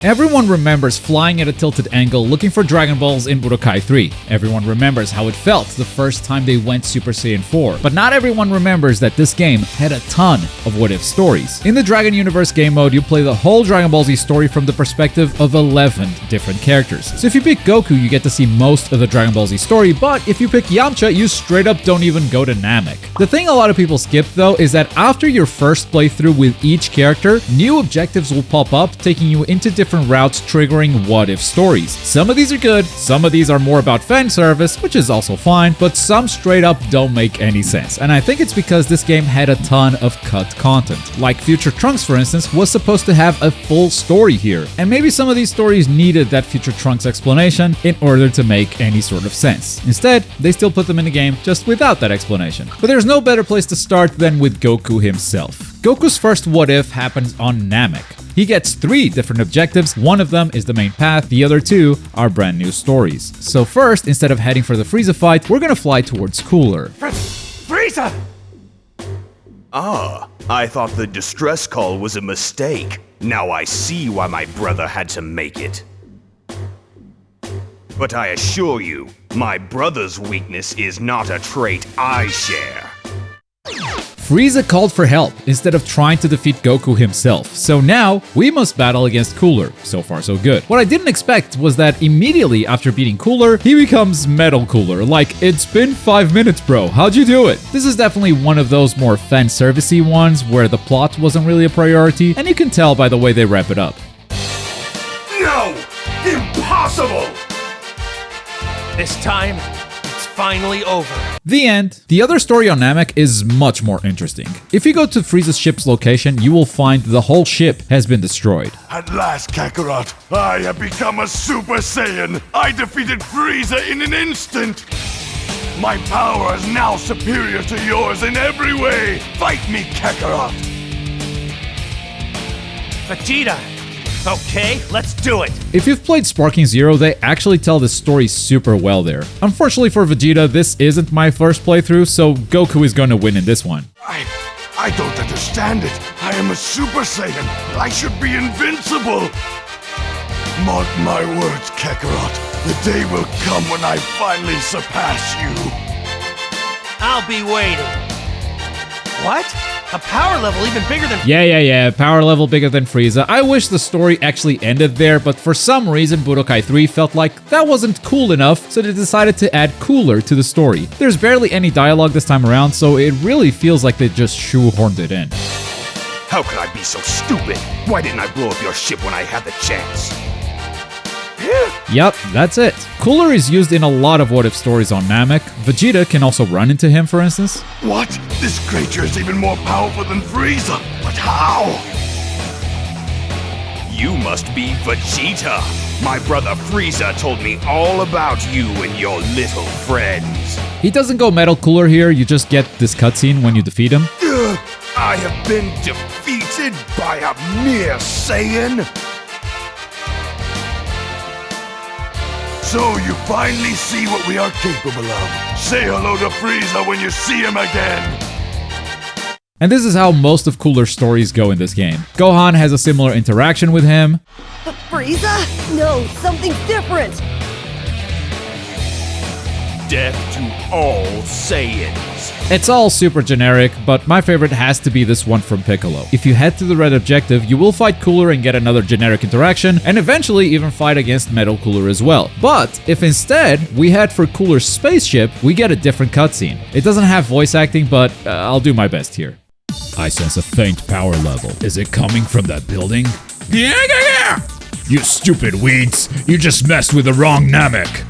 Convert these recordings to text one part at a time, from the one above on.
Everyone remembers flying at a tilted angle looking for Dragon Balls in Budokai 3. Everyone remembers how it felt the first time they went Super Saiyan 4. But not everyone remembers that this game had a ton of what-if stories. In the Dragon Universe game mode, you play the whole Dragon Ball Z story from the perspective of 11 different characters. So if you pick Goku, you get to see most of the Dragon Ball Z story, but if you pick Yamcha, you straight up don't even go to Namek. The thing a lot of people skip though is that after your first playthrough with each character, new objectives will pop up, taking you into different routes triggering what-if stories. Some of these are good, some of these are more about fan service, which is also fine, but some straight up don't make any sense. And I think it's because this game had a ton of cut content. Like Future Trunks, for instance, was supposed to have a full story here. And maybe some of these stories needed that Future Trunks explanation in order to make any sort of sense. Instead, they still put them in the game just without that explanation. But there's no better place to start than with Goku himself. Goku's first what-if happens on Namek. He gets 3 different objectives, one of them is the main path, the other 2 are brand new stories. So first, instead of heading for the Frieza fight, we're gonna fly towards Cooler. Frieza! Ah, I thought the distress call was a mistake. Now I see why my brother had to make it. But I assure you, my brother's weakness is not a trait I share. Frieza called for help instead of trying to defeat Goku himself, so now we must battle against Cooler. So far so good. What I didn't expect was that immediately after beating Cooler, he becomes Metal Cooler. Like, it's been 5 minutes bro, how'd you do it? This is definitely one of those more fan servicey ones where the plot wasn't really a priority, and you can tell by the way they wrap it up. No! Impossible! This time, it's finally over. The end. The other story on Namek is much more interesting. If you go to Frieza's ship's location, you will find the whole ship has been destroyed. At last, Kakarot, I have become a Super Saiyan. I defeated Frieza in an instant. My power is now superior to yours in every way. Fight me, Kakarot. Vegeta! Okay, let's do it! If you've played Sparking Zero, they actually tell the story super well there. Unfortunately for Vegeta, this isn't my first playthrough, so Goku is gonna win in this one. I don't understand it. I am a Super Saiyan. I should be invincible. Mark my words, Kakarot. The day will come when I finally surpass you. I'll be waiting. What? A power level even bigger than... Yeah, power level bigger than Frieza. I wish the story actually ended there, but for some reason Budokai 3 felt like that wasn't cool enough, so they decided to add Cooler to the story. There's barely any dialogue this time around, so it really feels like they just shoehorned it in. How could I be so stupid? Why didn't I blow up your ship when I had the chance? Yup, that's it. Cooler is used in a lot of what-if stories on Namek. Vegeta can also run into him, for instance. What? This creature is even more powerful than Frieza. But how? You must be Vegeta. My brother Frieza told me all about you and your little friends. He doesn't go Metal Cooler here, you just get this cutscene when you defeat him. I have been defeated by a mere Saiyan? So you finally see what we are capable of. Say hello to Frieza when you see him again. And this is how most of Cooler's stories go in this game. Gohan has a similar interaction with him. Frieza? No, something's different. Death to all Saiyans. It's all super generic, but my favorite has to be this one from Piccolo. If you head to the red objective, you will fight Cooler and get another generic interaction, and eventually even fight against Metal Cooler as well. But if instead we head for Cooler's spaceship, we get a different cutscene. It doesn't have voice acting, but I'll do my best here. I sense a faint power level. Is it coming from that building? Yeah! You stupid weeds! You just messed with the wrong Namek!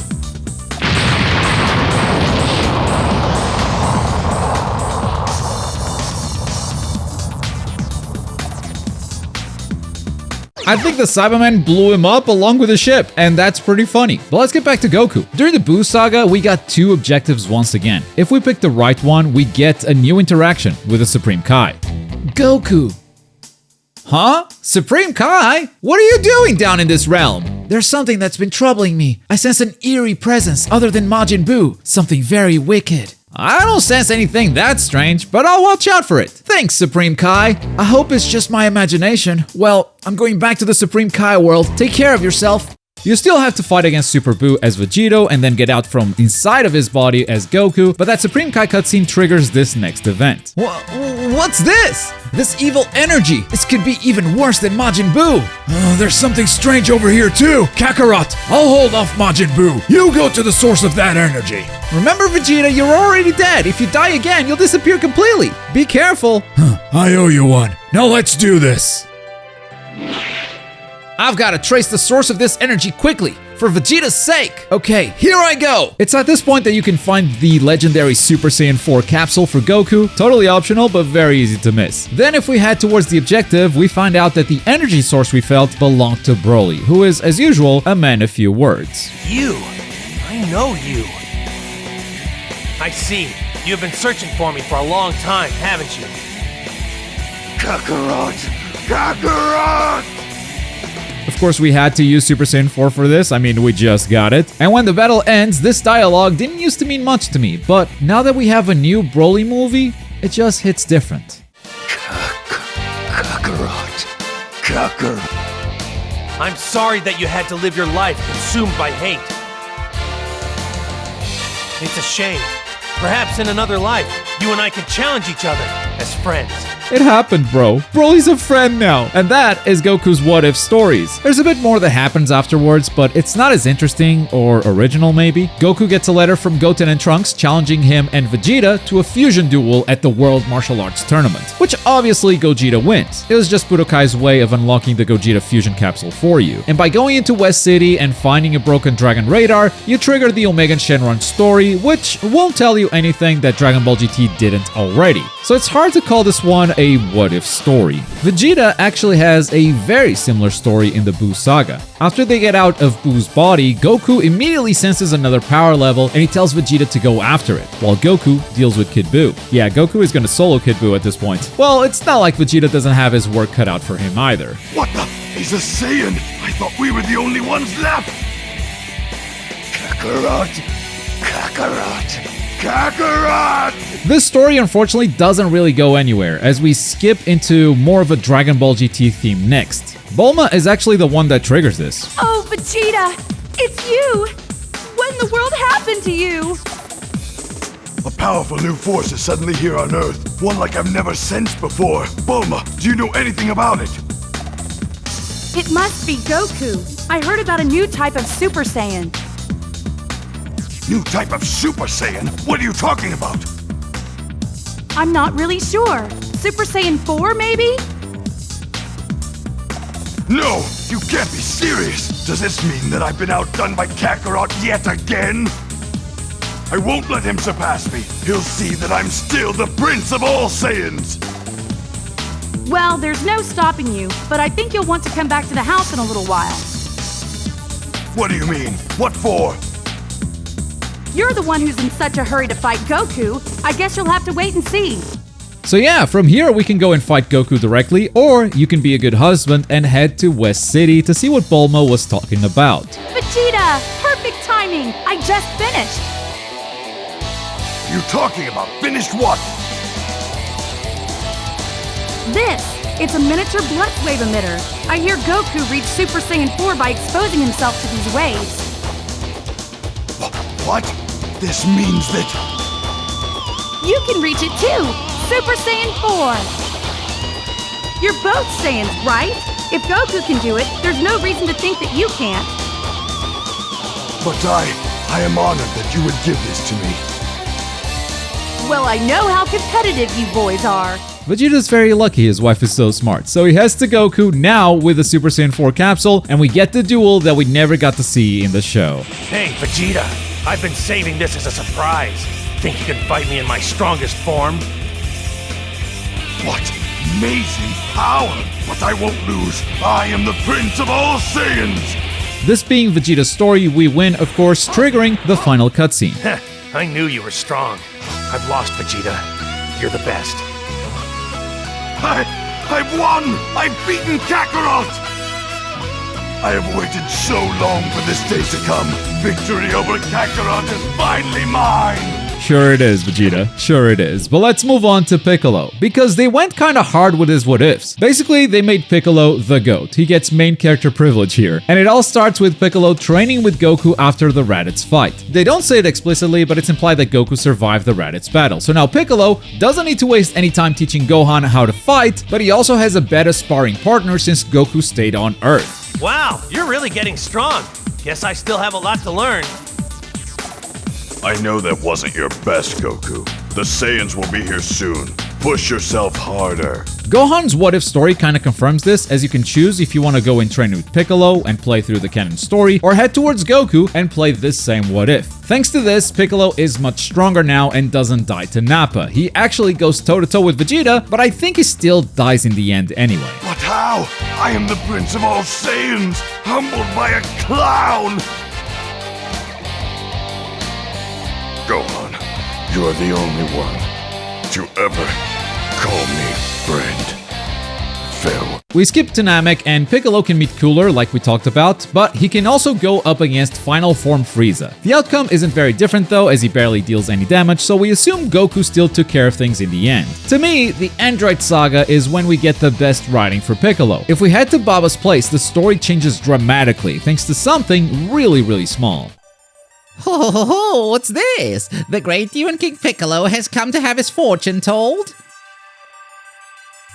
I think the Cybermen blew him up along with the ship, and that's pretty funny. But let's get back to Goku. During the Buu Saga, we got 2 objectives once again. If we pick the right one, we get a new interaction with the Supreme Kai. Goku. Huh? Supreme Kai? What are you doing down in this realm? There's something that's been troubling me. I sense an eerie presence other than Majin Buu. Something very wicked. I don't sense anything that strange, but I'll watch out for it. Thanks, Supreme Kai. I hope it's just my imagination. Well, I'm going back to the Supreme Kai world. Take care of yourself. You still have to fight against Super Buu as Vegito and then get out from inside of his body as Goku, but that Supreme Kai cutscene triggers this next event. What's this? This evil energy! This could be even worse than Majin Buu! There's something strange over here too! Kakarot, I'll hold off Majin Buu. You go to the source of that energy. Remember, Vegeta, you're already dead. If you die again, you'll disappear completely. Be careful. I owe you one. Now let's do this. I've got to trace the source of this energy quickly, for Vegeta's sake! Okay, here I go! It's at this point that you can find the legendary Super Saiyan 4 capsule for Goku, totally optional but very easy to miss. Then if we head towards the objective, we find out that the energy source we felt belonged to Broly, who is, as usual, a man of few words. You! I know you! I see. You've been searching for me for a long time, haven't you? Kakarot! Kakarot! Of course, we had to use Super Saiyan 4 for this, I mean, we just got it. And when the battle ends, this dialogue didn't used to mean much to me, but now that we have a new Broly movie, it just hits different. Kakarot. Kakarot. I'm sorry that you had to live your life consumed by hate. It's a shame. Perhaps in another life, you and I can challenge each other as friends. It happened, bro. Broly's a friend now. And that is Goku's What If Stories. There's a bit more that happens afterwards, but it's not as interesting or original maybe. Goku gets a letter from Goten and Trunks challenging him and Vegeta to a fusion duel at the World Martial Arts Tournament, which obviously Gogeta wins. It was just Budokai's way of unlocking the Gogeta fusion capsule for you. And by going into West City and finding a broken Dragon radar, you trigger the Omega Shenron story, which won't tell you anything that Dragon Ball GT didn't already. So it's hard to call this one a what-if story. Vegeta actually has a very similar story in the Buu saga. After they get out of Buu's body, Goku immediately senses another power level and he tells Vegeta to go after it, while Goku deals with Kid Buu. Yeah, Goku is gonna solo Kid Buu at this point. Well, it's not like Vegeta doesn't have his work cut out for him either. What the? He's a Saiyan! I thought we were the only ones left! Kakarot! Kakarot! Kakarot! This story unfortunately doesn't really go anywhere, as we skip into more of a Dragon Ball GT theme next. Bulma is actually the one that triggers this. Oh, Vegeta! It's you! What in the world happened to you? A powerful new force is suddenly here on Earth. One like I've never sensed before. Bulma, do you know anything about it? It must be Goku. I heard about a new type of Super Saiyan. New type of Super Saiyan? What are you talking about? I'm not really sure. Super Saiyan 4, maybe? No, you can't be serious. Does this mean that I've been outdone by Kakarot yet again? I won't let him surpass me. He'll see that I'm still the Prince of all Saiyans. Well, there's no stopping you, but I think you'll want to come back to the house in a little while. What do you mean? What for? You're the one who's in such a hurry to fight Goku. I guess you'll have to wait and see. So yeah, from here we can go and fight Goku directly, or you can be a good husband and head to West City to see what Bulma was talking about. Vegeta! Perfect timing! I just finished! You talking about finished what? This! It's a miniature blood wave emitter. I hear Goku reached Super Saiyan 4 by exposing himself to these waves. What? This means that... You can reach it too! Super Saiyan 4! You're both Saiyans, right? If Goku can do it, there's no reason to think that you can't. But I am honored that you would give this to me. Well, I know how competitive you boys are. Vegeta's very lucky his wife is so smart, so he heads to Goku now with the Super Saiyan 4 capsule, and we get the duel that we never got to see in the show. Hey, Vegeta, I've been saving this as a surprise. Think you can fight me in my strongest form? What amazing power! But I won't lose. I am the Prince of all Saiyans! This being Vegeta's story, we win, of course, triggering the final cutscene. I knew you were strong. I've lost, Vegeta. You're the best. I've won! I've beaten Kakarot! I have waited so long for this day to come. Victory over Kakarot is finally mine! Sure it is, Vegeta. Sure it is. But let's move on to Piccolo, because they went kinda hard with his what-ifs. Basically, they made Piccolo the GOAT. He gets main character privilege here. And it all starts with Piccolo training with Goku after the Raditz fight. They don't say it explicitly, but it's implied that Goku survived the Raditz battle. So now Piccolo doesn't need to waste any time teaching Gohan how to fight, but he also has a better sparring partner since Goku stayed on Earth. Wow, you're really getting strong. Guess I still have a lot to learn. I know that wasn't your best, Goku. The Saiyans will be here soon. Push yourself harder. Gohan's what-if story kinda confirms this, as you can choose if you want to go and train with Piccolo and play through the canon story, or head towards Goku and play this same what-if. Thanks to this, Piccolo is much stronger now and doesn't die to Nappa. He actually goes toe-to-toe with Vegeta, but I think he still dies in the end anyway. But how? I am the Prince of all Saiyans, humbled by a clown! Gohan, you are the only one to ever call me friend. Farewell. We skip to Namek, and Piccolo can meet Cooler like we talked about, but he can also go up against Final Form Frieza. The outcome isn't very different though, as he barely deals any damage, so we assume Goku still took care of things in the end. To me, the Android Saga is when we get the best writing for Piccolo. If we head to Baba's place, the story changes dramatically, thanks to something really small. Ho ho ho, what's this? The great Demon King Piccolo has come to have his fortune told?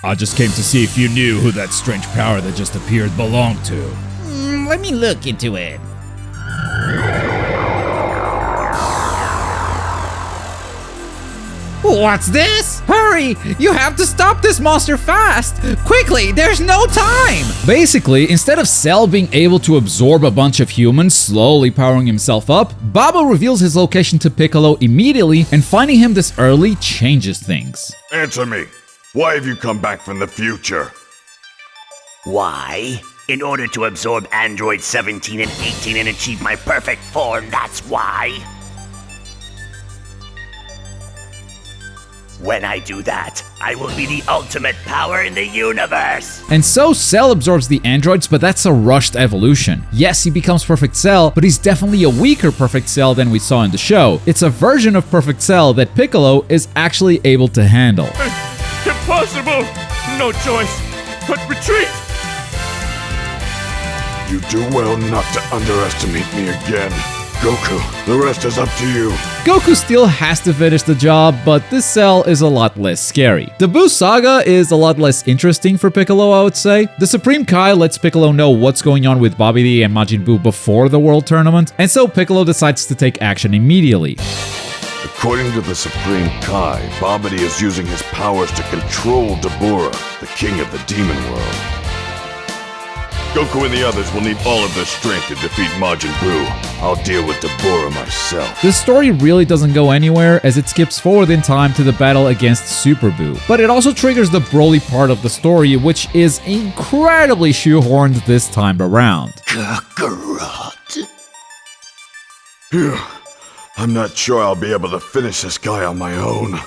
I just came to see if you knew who that strange power that just appeared belonged to. Let me look into it. What's this? Hurry! You have to stop this monster fast! Quickly, there's no time! Basically, instead of Cell being able to absorb a bunch of humans, slowly powering himself up, Baba reveals his location to Piccolo immediately, and finding him this early changes things. Answer me. Why have you come back from the future? Why? In order to absorb Android 17 and 18 and achieve my perfect form, that's why. When I do that, I will be the ultimate power in the universe! And so Cell absorbs the androids, but that's a rushed evolution. Yes, he becomes Perfect Cell, but he's definitely a weaker Perfect Cell than we saw in the show. It's a version of Perfect Cell that Piccolo is actually able to handle. Impossible! No choice but retreat! You do well not to underestimate me again. Goku, the rest is up to you. Goku still has to finish the job, but this Cell is a lot less scary. The Buu Saga is a lot less interesting for Piccolo, I would say. The Supreme Kai lets Piccolo know what's going on with Babidi and Majin Buu before the World Tournament, and so Piccolo decides to take action immediately. According to the Supreme Kai, Babidi is using his powers to control Dabura, the king of the demon world. Goku and the others will need all of their strength to defeat Majin Buu. I'll deal with Dabura myself. This story really doesn't go anywhere, as it skips forward in time to the battle against Super Buu. But it also triggers the Broly part of the story, which is incredibly shoehorned this time around. Kakarot. Phew. I'm not sure I'll be able to finish this guy on my own.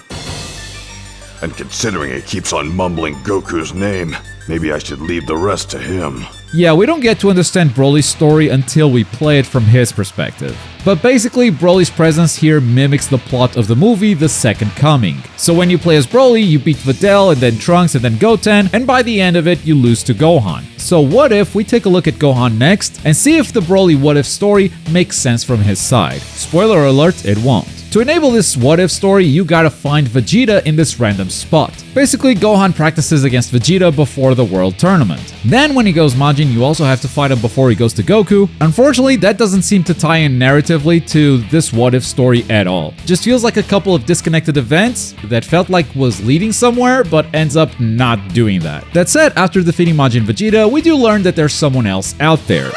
And considering he keeps on mumbling Goku's name, maybe I should leave the rest to him. Yeah, we don't get to understand Broly's story until we play it from his perspective. But basically, Broly's presence here mimics the plot of the movie The Second Coming. So when you play as Broly, you beat Videl and then Trunks and then Goten, and by the end of it, you lose to Gohan. So what if we take a look at Gohan next and see if the Broly what if story makes sense from his side? Spoiler alert, it won't. To enable this what-if story, you gotta find Vegeta in this random spot. Basically, Gohan practices against Vegeta before the World Tournament. Then when he goes Majin, you also have to fight him before he goes to Goku. Unfortunately, that doesn't seem to tie in narratively to this what-if story at all. Just feels like a couple of disconnected events that felt like was leading somewhere, but ends up not doing that. That said, after defeating Majin Vegeta, we do learn that there's someone else out there.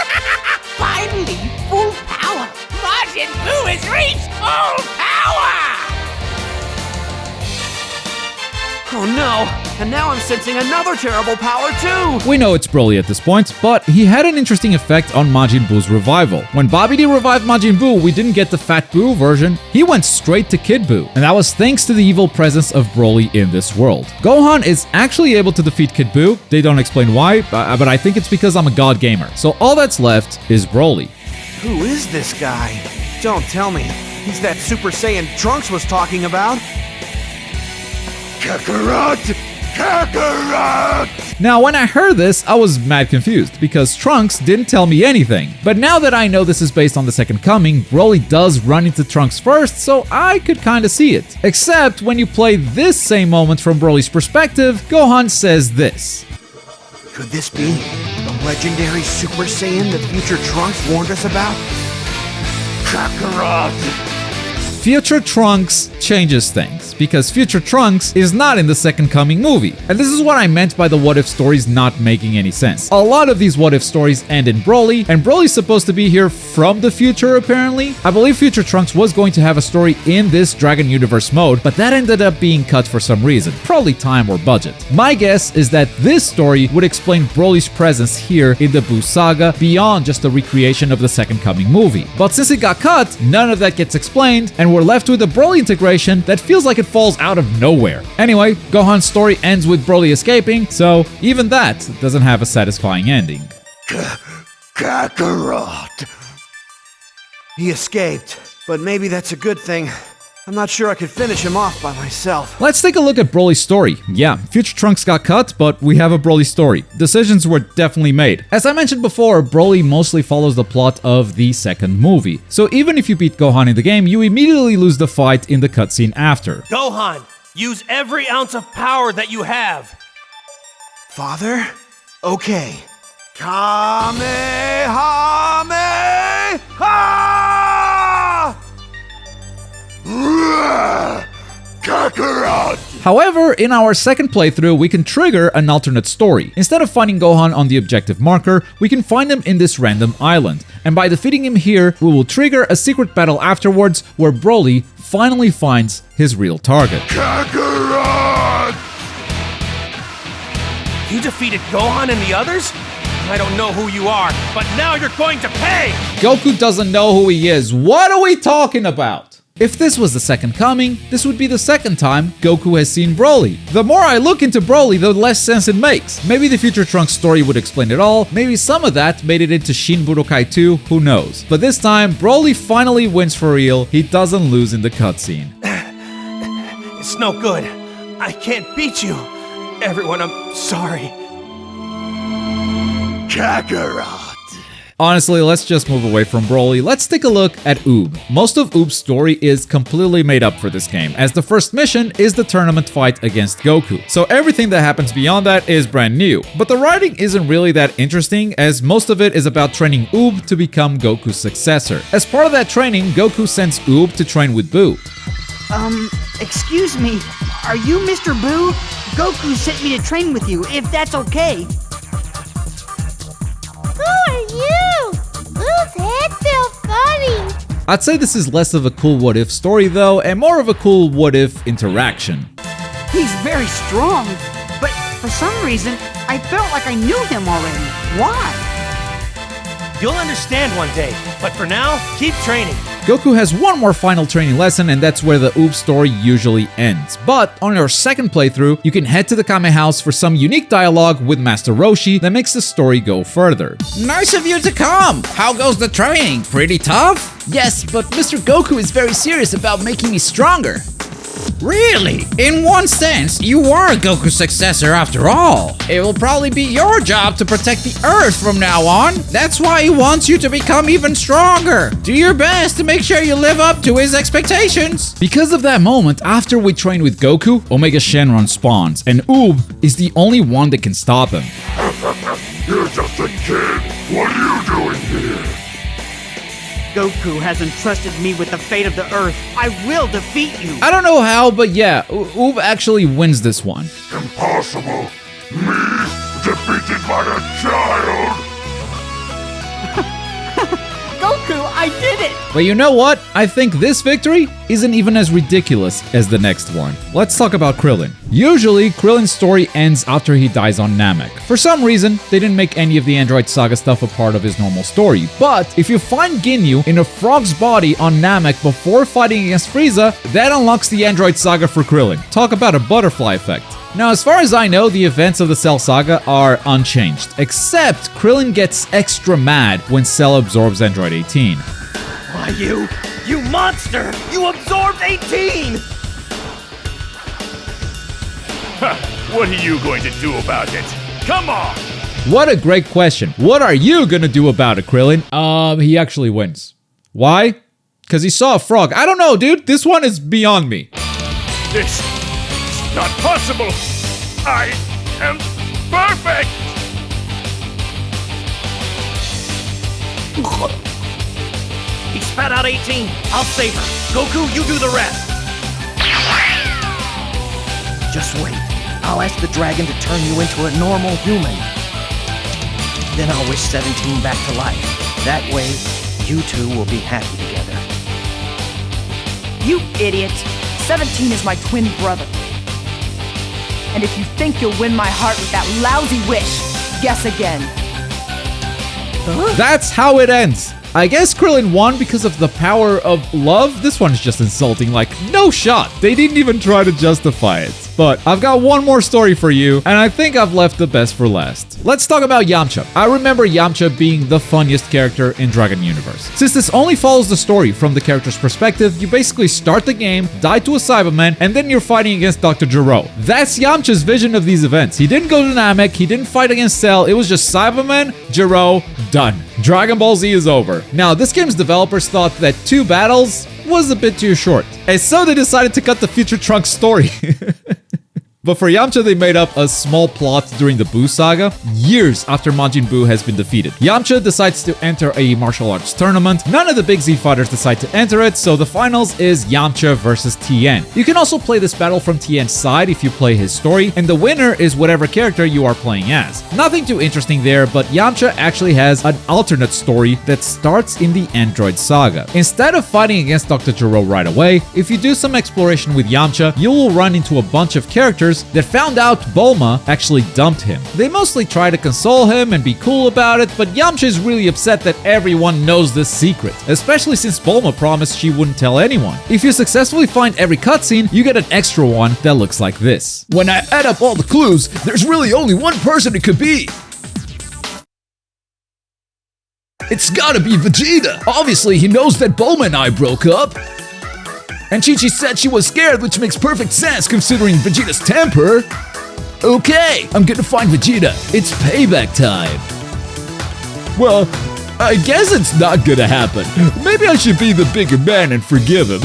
Finally, full power! Majin Buu has reached full power! Oh no! And now I'm sensing another terrible power too! We know it's Broly at this point, but he had an interesting effect on Majin Buu's revival. When Babidi revived Majin Buu, we didn't get the Fat Buu version, he went straight to Kid Buu, and that was thanks to the evil presence of Broly in this world. Gohan is actually able to defeat Kid Buu, they don't explain why, but I think it's because I'm a god gamer. So all that's left is Broly. Who is this guy? Don't tell me. He's that Super Saiyan Trunks was talking about. Kakarot! Kakarot! Now, when I heard this, I was mad confused, because Trunks didn't tell me anything. But now that I know this is based on the Second Coming, Broly does run into Trunks first, so I could kinda see it. Except when you play this same moment from Broly's perspective, Gohan says this. Could this be the legendary Super Saiyan the future Trunks warned us about? Kakarot! Future Trunks changes things, because Future Trunks is not in the Second Coming movie. And this is what I meant by the what-if stories not making any sense. A lot of these what-if stories end in Broly, and Broly's supposed to be here from the future apparently. I believe Future Trunks was going to have a story in this Dragon Universe mode, but that ended up being cut for some reason, probably time or budget. My guess is that this story would explain Broly's presence here in the Buu saga beyond just a recreation of the Second Coming movie. But since it got cut, none of that gets explained, and we're left with a Broly integration that feels like it falls out of nowhere. Anyway, Gohan's story ends with Broly escaping, so even that doesn't have a satisfying ending. Kakarot! He escaped, but maybe that's a good thing. I'm not sure I could finish him off by myself. Let's take a look at Broly's story. Yeah, Future Trunks got cut, but we have a Broly story. Decisions were definitely made. As I mentioned before, Broly mostly follows the plot of the second movie. So even if you beat Gohan in the game, you immediately lose the fight in the cutscene after. Gohan, use every ounce of power that you have. Father? Okay. Kamehameha! Kakarot! However, in our second playthrough, we can trigger an alternate story. Instead of finding Gohan on the objective marker, we can find him in this random island. And by defeating him here, we will trigger a secret battle afterwards where Broly finally finds his real target. Kakarot! You defeated Gohan and the others? I don't know who you are, but now you're going to pay! Goku doesn't know who he is. What are we talking about? If this was the Second Coming, this would be the second time Goku has seen Broly. The more I look into Broly, the less sense it makes. Maybe the Future Trunks story would explain it all, maybe some of that made it into Shin Budokai 2, who knows. But this time, Broly finally wins for real, he doesn't lose in the cutscene. It's no good. I can't beat you. Everyone, I'm sorry. Kakarot! Honestly, let's just move away from Broly. Let's take a look at Oob. Most of Oob's story is completely made up for this game, as the first mission is the tournament fight against Goku. So everything that happens beyond that is brand new. But the writing isn't really that interesting, as most of it is about training Oob to become Goku's successor. As part of that training, Goku sends Oob to train with Buu. Excuse me, are you Mr. Buu? Goku sent me to train with you, if that's okay. Who are you? Boo's head feels funny. I'd say this is less of a cool what-if story though, and more of a cool what-if interaction. He's very strong, but for some reason, I felt like I knew him already. Why? You'll understand one day, but for now, keep training. Goku has one more final training lesson, and that's where the Oob story usually ends. But on your second playthrough, you can head to the Kame house for some unique dialogue with Master Roshi that makes the story go further. Nice of you to come. How goes the training? Pretty tough? Yes, but Mr. Goku is very serious about making me stronger. Really? In one sense, you are Goku's successor after all. It will probably be your job to protect the Earth from now on. That's why he wants you to become even stronger. Do your best to make sure you live up to his expectations. Because of that moment, after we train with Goku, Omega Shenron spawns, and Oob is the only one that can stop him. You're just a kid. What are you doing here? Goku has entrusted me with the fate of the Earth. I will defeat you. I don't know how, but yeah, Oob actually wins this one. Impossible. Me? Defeated by a child? Goku, I did it! But you know what? I think this victory isn't even as ridiculous as the next one. Let's talk about Krillin. Usually, Krillin's story ends after he dies on Namek. For some reason, they didn't make any of the Android Saga stuff a part of his normal story. But if you find Ginyu in a frog's body on Namek before fighting against Frieza, that unlocks the Android Saga for Krillin. Talk about a butterfly effect. Now, as far as I know, the events of the Cell Saga are unchanged, except Krillin gets extra mad when Cell absorbs Android 18. Why you? You monster! You absorbed 18! What are you going to do about it? Come on! What a great question. What are you gonna do about it, Krillin? He actually wins. Why? Because he saw a frog. I don't know, dude. This one is beyond me. This is not possible! I am perfect! He spat out 18. I'll save her. Goku, you do the rest. Just wait. I'll ask the dragon to turn you into a normal human. Then I'll wish 17 back to life. That way, you two will be happy together. You idiot! 17 is my twin brother. And if you think you'll win my heart with that lousy wish, guess again. That's how it ends. I guess Krillin won because of the power of love. This one's just insulting, like, no shot. They didn't even try to justify it. But I've got one more story for you, and I think I've left the best for last. Let's talk about Yamcha. I remember Yamcha being the funniest character in Dragon Universe. Since this only follows the story from the character's perspective, you basically start the game, die to a Cyberman, and then you're fighting against Dr. Gero. That's Yamcha's vision of these events. He didn't go to Namek, he didn't fight against Cell, it was just Cyberman, Gero, done. Dragon Ball Z is over. Now, this game's developers thought that 2 battles was a bit too short, and so they decided to cut the Future Trunks story. But for Yamcha, they made up a small plot during the Buu saga, years after Majin Buu has been defeated. Yamcha decides to enter a martial arts tournament. None of the big Z fighters decide to enter it, so the finals is Yamcha versus Tien. You can also play this battle from Tien's side if you play his story, and the winner is whatever character you are playing as. Nothing too interesting there, but Yamcha actually has an alternate story that starts in the Android saga. Instead of fighting against Dr. Gero right away, if you do some exploration with Yamcha, you will run into a bunch of characters that found out Bulma actually dumped him. They mostly try to console him and be cool about it, but Yamcha is really upset that everyone knows this secret, especially since Bulma promised she wouldn't tell anyone. If you successfully find every cutscene, you get an extra one that looks like this. When I add up all the clues, there's really only one person it could be. It's gotta be Vegeta. Obviously, he knows that Bulma and I broke up. And Chi-Chi said she was scared, which makes perfect sense considering Vegeta's temper. Okay, I'm gonna find Vegeta. It's payback time. Well, I guess it's not gonna happen. Maybe I should be the bigger man and forgive him.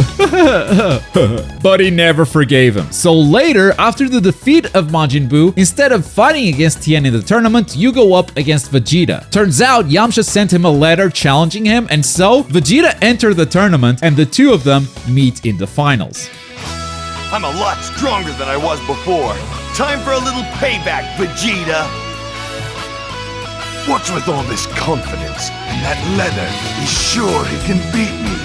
But he never forgave him. So later, after the defeat of Majin Buu, instead of fighting against Tien in the tournament, you go up against Vegeta. Turns out Yamcha sent him a letter challenging him, and so Vegeta entered the tournament and the two of them meet in the finals. I'm a lot stronger than I was before. Time for a little payback, Vegeta. What's with all this confidence? And that leather, he's sure he can beat me.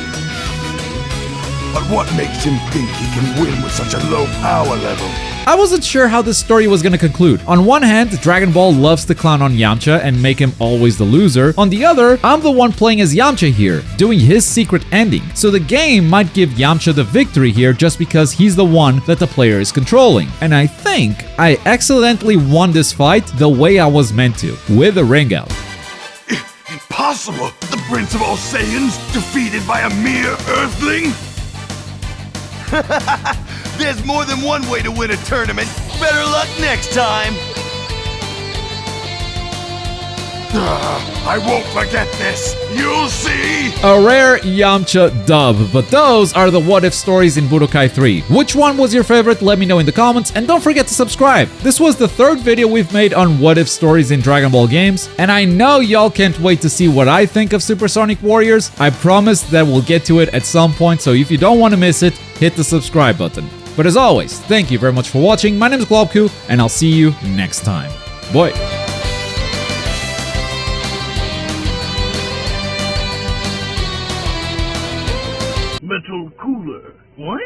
But what makes him think he can win with such a low power level? I wasn't sure how this story was gonna conclude. On one hand, Dragon Ball loves to clown on Yamcha and make him always the loser. On the other, I'm the one playing as Yamcha here, doing his secret ending. So the game might give Yamcha the victory here just because he's the one that the player is controlling. And I think I accidentally won this fight the way I was meant to, with a ring out. Impossible! The Prince of All Saiyans defeated by a mere Earthling? There's more than one way to win a tournament. Better luck next time. I won't forget this. You'll see. A rare Yamcha dub, but those are the what if stories in Budokai 3. Which one was your favorite? Let me know in the comments, and don't forget to subscribe. This was the 3rd video we've made on what if stories in Dragon Ball games, and I know y'all can't wait to see what I think of Supersonic Warriors. I promise that we'll get to it at some point, so if you don't want to miss it, hit the subscribe button. But as always, thank you very much for watching. My name is Globku, and I'll see you next time. Bye. Metal cooler. What?